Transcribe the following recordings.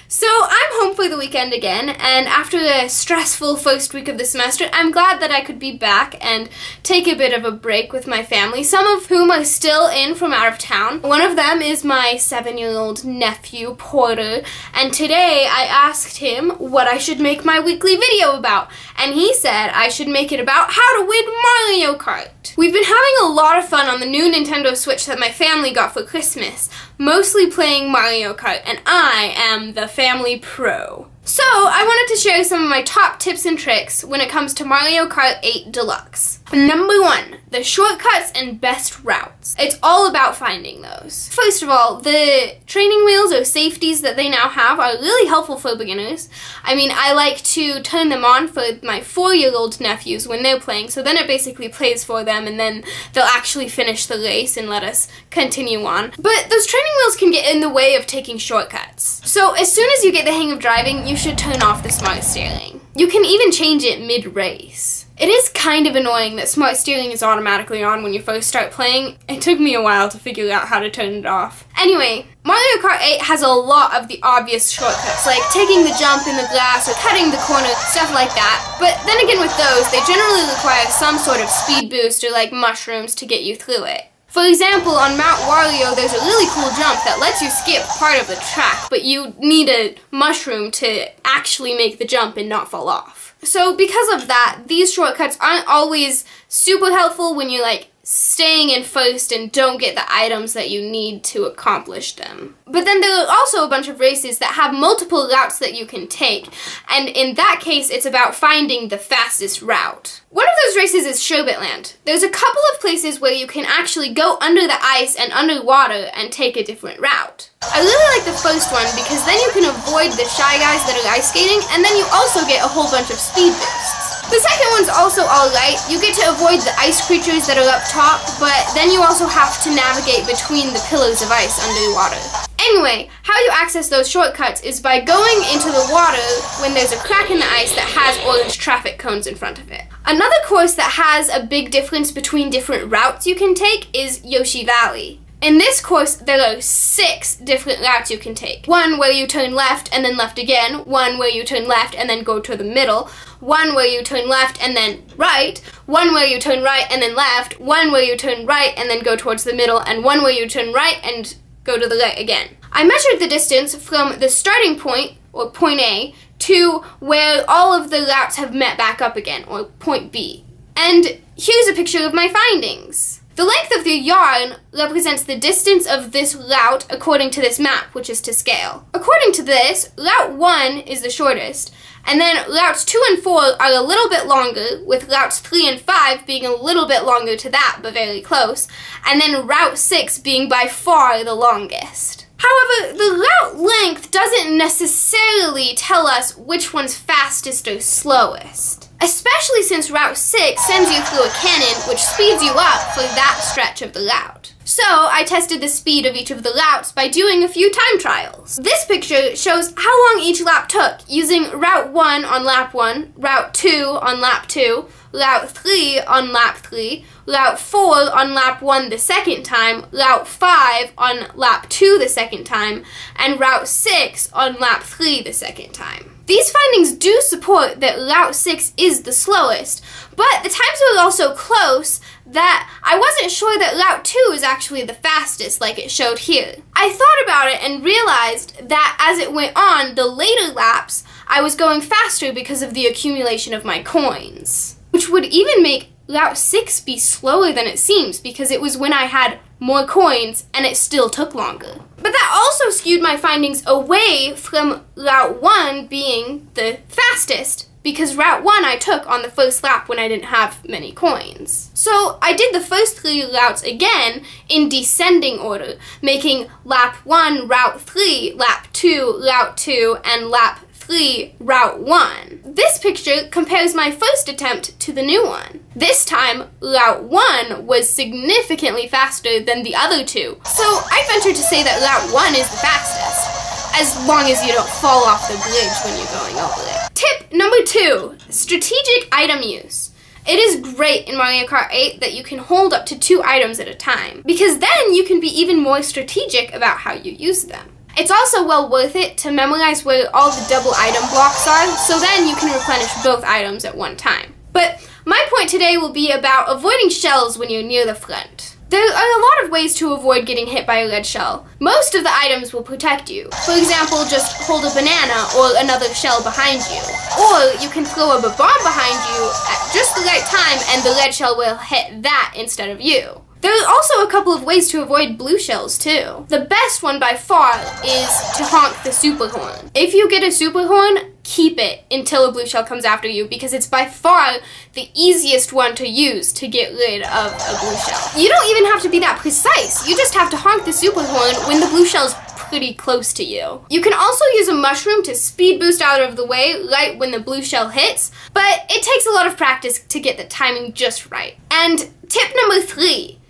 So I'm home for the weekend again, and after a stressful first week of the semester, I'm glad that I could be back and take a bit of a break with my family, some of whom are still in from out of town. One of them is my 7-year-old nephew, Porter, and today I asked him what I should make my weekly video about, and he said I should make it about how to win Mario Kart. We've been having a lot of fun on the new Nintendo Switch that my family got for Christmas, mostly playing Mario Kart, and I am the family pro. So, I wanted to share some of my top tips and tricks when it comes to Mario Kart 8 Deluxe. Number 1, the shortcuts and best routes. It's all about finding those. First of all, the training wheels or safeties that they now have are really helpful for beginners. I mean, I like to turn them on for my 4-year-old nephews when they're playing, so then it basically plays for them and then they'll actually finish the race and let us continue on. But those training wheels can get in the way of taking shortcuts. So as soon as you get the hang of driving, you should turn off the smart steering. You can even change it mid-race. It is kind of annoying that smart steering is automatically on when you first start playing. It took me a while to figure out how to turn it off. Anyway, Mario Kart 8 has a lot of the obvious shortcuts, like taking the jump in the grass or cutting the corner, stuff like that. But then again with those, they generally require some sort of speed boost or like mushrooms to get you through it. For example, on Mount Wario, there's a really cool jump that lets you skip part of the track, but you need a mushroom to actually make the jump and not fall off. So because of that, these shortcuts aren't always super helpful when you're like staying in first and don't get the items that you need to accomplish them. But then there are also a bunch of races that have multiple routes that you can take, and in that case it's about finding the fastest route. One of those races is Sherbetland. There's a couple of places where you can actually go under the ice and underwater and take a different route. I really like the first one because then you can avoid the shy guys that are ice skating, and then you also get a whole bunch of speed boosts. The second one's also alright. You get to avoid the ice creatures that are up top, but then you also have to navigate between the pillars of ice underwater. Anyway, how you access those shortcuts is by going into the water when there's a crack in the ice that has orange traffic cones in front of it. Another course that has a big difference between different routes you can take is Yoshi Valley. In this course, there are 6 different routes you can take. One where you turn left and then left again, one where you turn left and then go to the middle, one where you turn left and then right, one where you turn right and then left, one where you turn right and then go towards the middle, and one where you turn right and go to the right again. I measured the distance from the starting point, or point A, to where all of the routes have met back up again, or point B. And here's a picture of my findings. The length of the yarn represents the distance of this route according to this map, which is to scale. According to this, Route 1 is the shortest, and then Routes 2 and 4 are a little bit longer, with Routes 3 and 5 being a little bit longer to that, but very close, and then Route 6 being by far the longest. However, the route length doesn't necessarily tell us which one's fastest or slowest, especially since Route 6 sends you through a cannon which speeds you up for that stretch of the route. So I tested the speed of each of the routes by doing a few time trials. This picture shows how long each lap took using Route 1 on lap 1, Route 2 on lap 2, Route 3 on lap 3, Route 4 on lap 1 the second time, Route 5 on lap 2 the second time, and Route 6 on lap 3 the second time. These findings do support that Route 6 is the slowest, but the times were also close that I wasn't sure that Route 2 is actually the fastest like it showed here. I thought about it and realized that as it went on, the later laps, I was going faster because of the accumulation of my coins, which would even make Route 6 be slower than it seems because it was when I had more coins and it still took longer. But that also skewed my findings away from Route 1 being the fastest because Route 1 I took on the first lap when I didn't have many coins. So I did the first 3 routes again in descending order, making lap 1 Route 3, lap 2 Route 2, and lap 3 Route 1. This picture compares my first attempt to the new one. This time, Route 1 was significantly faster than the other 2, so I venture to say that Route 1 is the fastest, as long as you don't fall off the bridge when you're going over it. Tip number 2, strategic item use. It is great in Mario Kart 8 that you can hold up to 2 items at a time, because then you can be even more strategic about how you use them. It's also well worth it to memorize where all the double item blocks are, so then you can replenish both items at one time. But my point today will be about avoiding shells when you're near the front. There are a lot of ways to avoid getting hit by a lead shell. Most of the items will protect you. For example, just hold a banana or another shell behind you. Or you can throw a bomb behind you at just the right time and the lead shell will hit that instead of you. There are also a couple of ways to avoid blue shells too. The best one by far is to honk the super horn. If you get a super horn, keep it until a blue shell comes after you because it's by far the easiest one to use to get rid of a blue shell. You don't even have to be that precise. You just have to honk the super horn when the blue shell's pretty close to you. You can also use a mushroom to speed boost out of the way right when the blue shell hits, but it takes a lot of practice to get the timing just right. And tip number 3.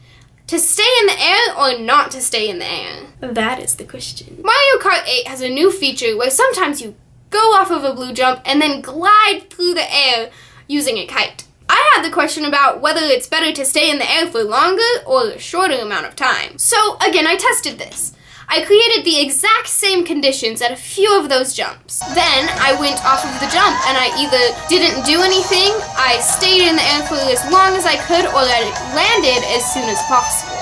To stay in the air or not to stay in the air? That is the question. Mario Kart 8 has a new feature where sometimes you go off of a blue jump and then glide through the air using a kite. I had the question about whether it's better to stay in the air for longer or a shorter amount of time. So again, I tested this. I created the exact same conditions at a few of those jumps. Then I went off of the jump and I either didn't do anything, I stayed in the air for as long as I could, or I landed as soon as possible.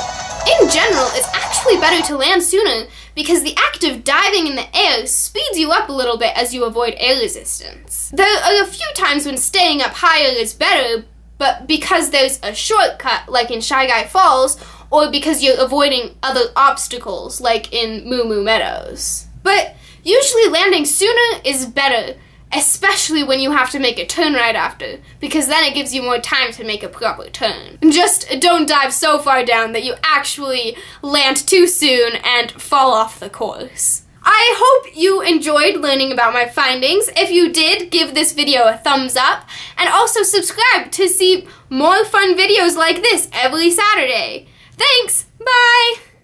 In general, it's actually better to land sooner because the act of diving in the air speeds you up a little bit as you avoid air resistance. There are a few times when staying up higher is better, but because there's a shortcut, like in Shy Guy Falls, or because you're avoiding other obstacles, like in Moo Moo Meadows. But usually landing sooner is better, especially when you have to make a turn right after, because then it gives you more time to make a proper turn. Just don't dive so far down that you actually land too soon and fall off the course. I hope you enjoyed learning about my findings. If you did, give this video a thumbs up, and also subscribe to see more fun videos like this every Saturday. Thanks! Bye!